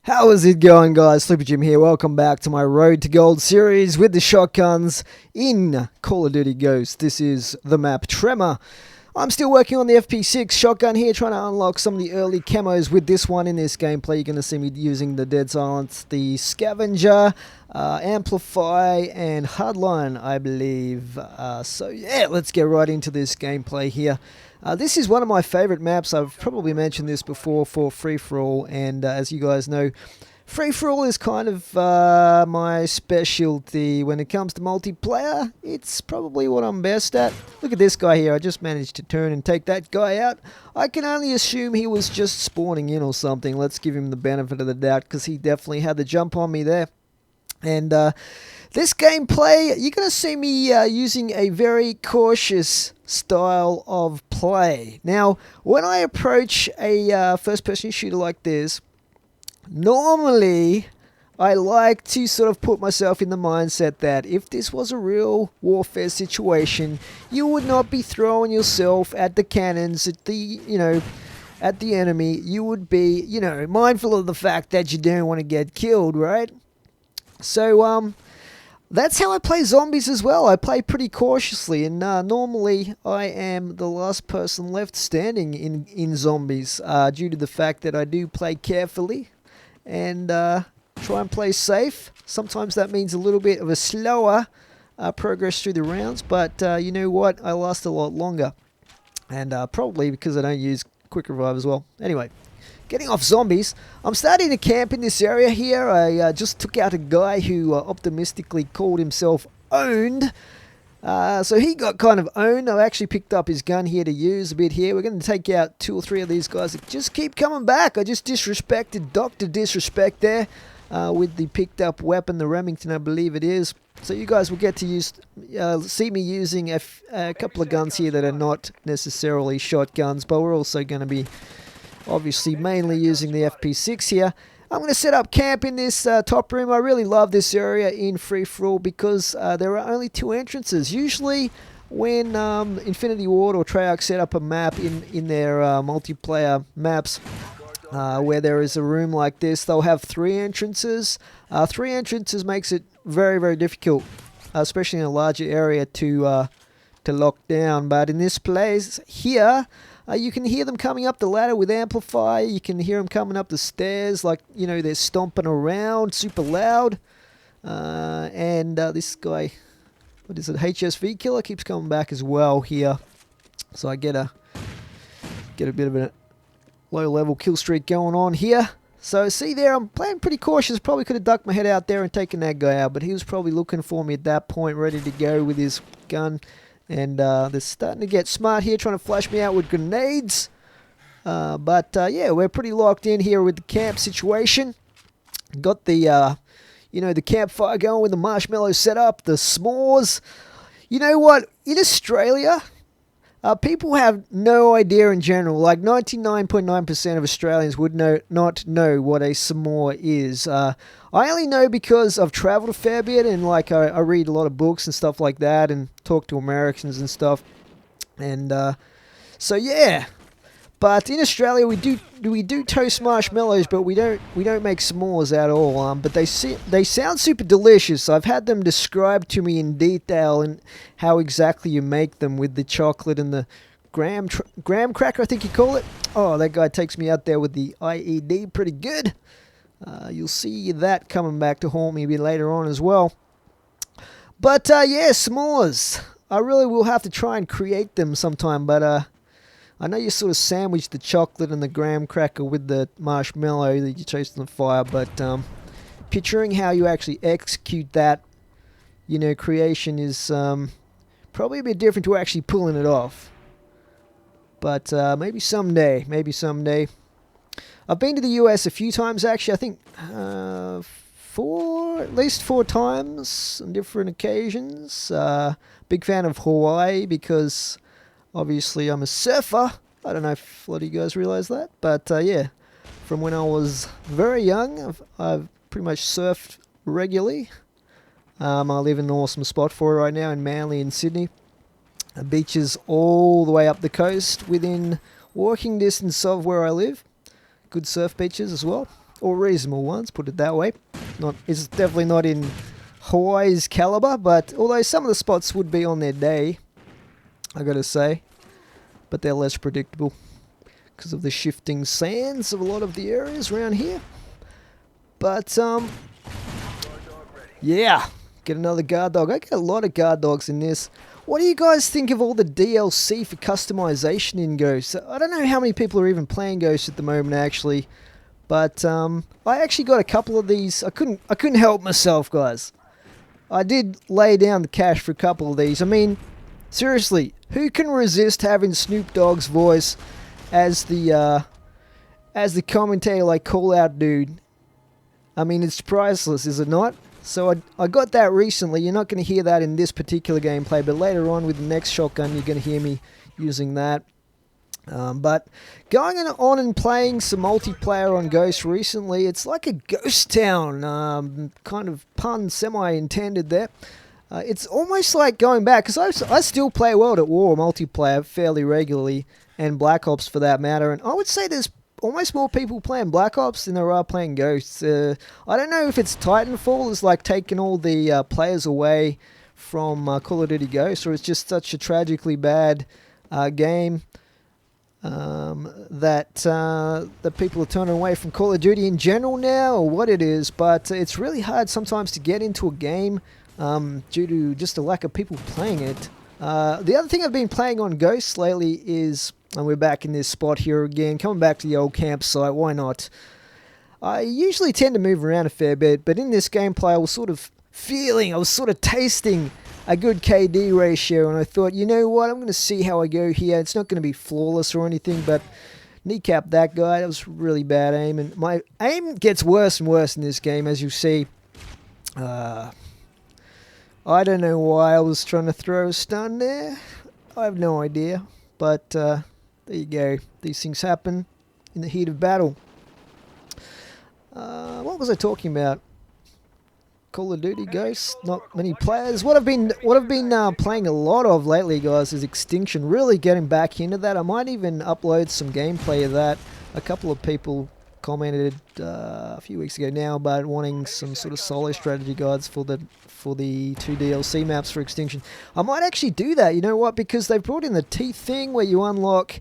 How is it going, guys? Sleepy Jim here. Welcome back to my Road to Gold series with the shotguns in Call of Duty Ghosts. This is the map Tremor. I'm still working on the FP6 shotgun here, trying to unlock some of the early camos with this one in this gameplay. You're going to see me using the Dead Silence, the Scavenger, Amplify, and Hardline, I believe. So yeah, let's get right into this gameplay here. This is one of my favorite maps. I've probably mentioned this before for Free-for-All, and as you guys know, Free-for-all is kind of my specialty when it comes to multiplayer. It's probably what I'm best at. Look at this guy here. I just managed to turn and take that guy out. I can only assume he was just spawning in or something. Let's give him the benefit of the doubt because he definitely had the jump on me there. And this gameplay, you're going to see me using a very cautious style of play. Now, when I approach a first-person shooter like this, normally I like to sort of put myself in the mindset that if this was a real warfare situation, you would not be throwing yourself at the cannons, at the, at the enemy. You would be, mindful of the fact that you don't want to get killed, right? So, that's how I play zombies as well. I play pretty cautiously, and normally I am the last person left standing in zombies due to the fact that I do play carefully and try and play safe. Sometimes that means a little bit of a slower progress through the rounds, but you know what? I last a lot longer, and probably because I don't use quick revive as well. Anyway. Getting off zombies, I'm starting to camp in this area here. I just took out a guy who optimistically called himself Owned. So he got kind of owned. I actually picked up his gun here to use a bit here. We're going to take out 2 or 3 of these guys that just keep coming back. I just disrespected Dr. Disrespect there with the picked up weapon, the Remington I believe it is. So you guys will get to see me using a couple of guns here that are not necessarily shotguns, but we're also going to be obviously mainly using the FP6 here. I'm going to set up camp in this top room. I really love this area in Free-for-all because there are only 2 entrances. Usually when Infinity Ward or Treyarch set up a map in their multiplayer maps where there is a room like this, they'll have 3 entrances. 3 entrances makes it very, very difficult, especially in a larger area to lock down. But in this place here, you can hear them coming up the ladder with Amplify. You can hear them coming up the stairs like, they're stomping around super loud. And this guy, what is it, HSV Killer, keeps coming back as well here. So I get a bit of a low-level kill streak going on here. So see there, I'm playing pretty cautious. Probably could have ducked my head out there and taken that guy out, but he was probably looking for me at that point, ready to go with his gun. And they're starting to get smart here, trying to flash me out with grenades. But yeah, we're pretty locked in here with the camp situation. Got the, the campfire going with the marshmallows set up, the s'mores. You know what? In Australia, people have no idea in general. Like 99.9% of Australians would not know what a s'more is. I only know because I've traveled a fair bit and I read a lot of books and stuff like that and talk to Americans and stuff. And so yeah. But in Australia we do toast marshmallows, but we don't make s'mores at all. But they sound super delicious. I've had them described to me in detail and how exactly you make them with the chocolate and the graham cracker, I think you call it. Oh, that guy takes me out there with the IED pretty good. You'll see that coming back to haunt me a bit later on as well. But yeah, s'mores. I really will have to try and create them sometime, but I know you sort of sandwich the chocolate and the graham cracker with the marshmallow that you toast on the fire, but picturing how you actually execute that, creation is probably a bit different to actually pulling it off. But maybe someday. I've been to the US a few times actually. I think at least 4 times on different occasions. Big fan of Hawaii because obviously I'm a surfer. I don't know if a lot of you guys realize that, but yeah, from when I was very young, I've pretty much surfed regularly. I live in an awesome spot for it right now in Manly in Sydney. Beaches all the way up the coast within walking distance of where I live. good surf beaches as well, or reasonable ones, put it that way. It's definitely not in Hawaii's caliber, but although some of the spots would be on their day, I gotta say, but they're less predictable because of the shifting sands of a lot of the areas around here. But yeah, get another guard dog. I get a lot of guard dogs in this. What do you guys think of all the DLC for customization in Ghost? I don't know how many people are even playing Ghost at the moment, actually, but I actually got a couple of these. I couldn't help myself, guys. I did lay down the cash for a couple of these. I mean, seriously, who can resist having Snoop Dogg's voice as the commentator, like, call out dude? I mean, it's priceless, is it not? So I got that recently. You're not going to hear that in this particular gameplay, but later on with the next shotgun, you're going to hear me using that. But going on and playing some multiplayer on Ghost recently, it's like a ghost town, kind of pun semi-intended there. It's almost like going back, because I still play World at War multiplayer fairly regularly, and Black Ops for that matter, and I would say there's almost more people playing Black Ops than there are playing Ghosts. I don't know if it's Titanfall is like taking all the players away from Call of Duty Ghosts, or it's just such a tragically bad game that people are turning away from Call of Duty in general now, or what it is. But it's really hard sometimes to get into a game due to just a lack of people playing it. The other thing I've been playing on Ghosts lately is, and we're back in this spot here again, coming back to the old campsite, why not? I usually tend to move around a fair bit, but in this gameplay I was sort of tasting a good KD ratio, and I thought, you know what, I'm going to see how I go here. It's not going to be flawless or anything, but kneecap that guy. That was really bad aim, and my aim gets worse and worse in this game, as you see. I don't know why I was trying to throw a stun there. I have no idea, but there you go. These things happen in the heat of battle. What was I talking about? Call of Duty Ghosts, not many players. What I've been playing a lot of lately, guys, is Extinction. Really getting back into that. I might even upload some gameplay of that. A couple of people commented a few weeks ago now about wanting some sort of solo strategy guides for the 2 DLC maps for Extinction. I might actually do that. You know what? Because they've brought in the teeth thing where you unlock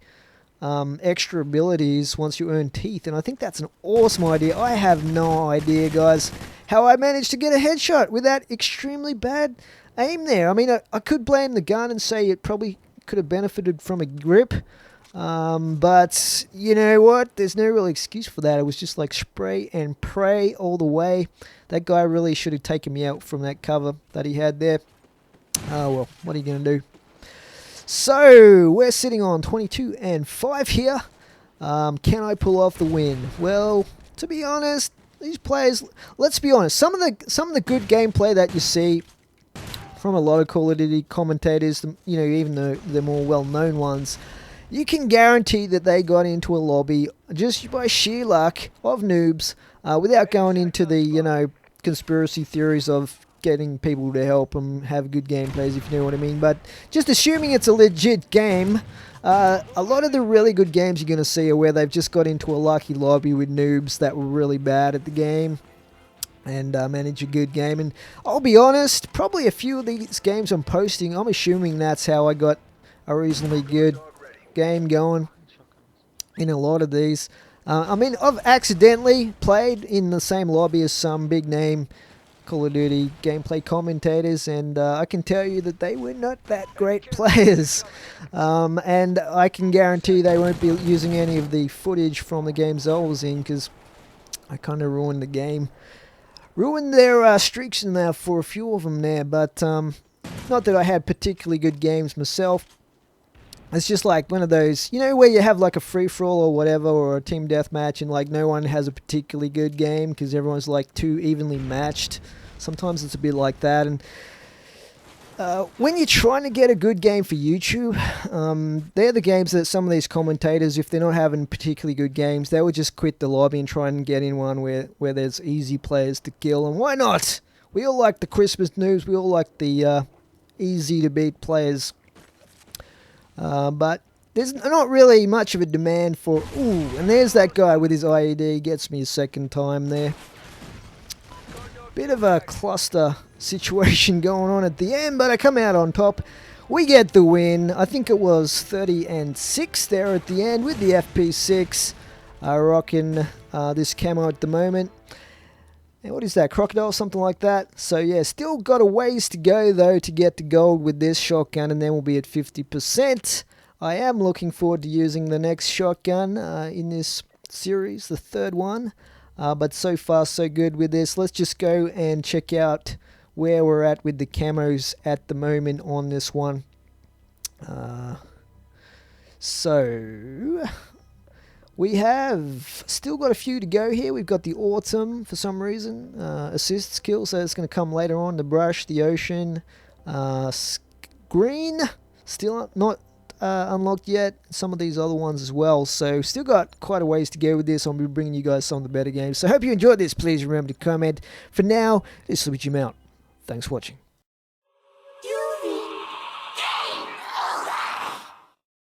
extra abilities once you earn teeth, and I think that's an awesome idea. I have no idea, guys, how I managed to get a headshot with that extremely bad aim there. I mean, I could blame the gun and say it probably could have benefited from a grip, but you know what? There's no real excuse for that. It was just like spray and pray all the way. That guy really should have taken me out from that cover that he had there. Oh well, what are you going to do? So, we're sitting on 22 and 5 here. Can I pull off the win? Well, to be honest, these players, let's be honest, some of the good gameplay that you see from a lot of Call of Duty commentators, you know, even the more well-known ones, you can guarantee that they got into a lobby just by sheer luck of noobs, without going into the, you know, conspiracy theories of getting people to help them have good gameplays, if you know what I mean. But just assuming it's a legit game, a lot of the really good games you're going to see are where they've just got into a lucky lobby with noobs that were really bad at the game and manage a good game. And I'll be honest, probably a few of these games I'm posting, I'm assuming that's how I got a reasonably good game going in a lot of these. I mean, I've accidentally played in the same lobby as some big name Call of Duty gameplay commentators, and I can tell you that they were not that great players, and I can guarantee they won't be using any of the footage from the games I was in, because I kind of ruined the game, ruined their streaks in there for a few of them there. But not that I had particularly good games myself. It's just like one of those, you know, where you have like a free-for-all or whatever, or a team deathmatch, and like no one has a particularly good game because everyone's like too evenly matched. Sometimes it's a bit like that. And when you're trying to get a good game for YouTube, they're the games that some of these commentators, if they're not having particularly good games, they would just quit the lobby and try and get in one where there's easy players to kill. And why not? We all like the Christmas news. We all like the easy to beat players. But there's not really much of a demand for... Ooh, and there's that guy with his IED. Gets me a second time there. Bit of a cluster situation going on at the end, but I come out on top. We get the win. I think it was 30-6 there at the end with the FP6. Rocking this camo at the moment. And what is that? Crocodile? Something like that. So yeah, still got a ways to go though to get to gold with this shotgun, and then we'll be at 50%. I am looking forward to using the next shotgun in this series, the third one. But so far so good with this. Let's just go and check out where we're at with the camos at the moment on this one. So we have still got a few to go here. We've got the autumn for some reason, assist skill, so it's going to come later on. The brush, the ocean, green, still not unlocked yet. Some of these other ones as well. So still got quite a ways to go with this. I'll be bringing you guys some of the better games. So hope you enjoyed this. Please remember to comment. For now, this will be Jim out. Thanks for watching.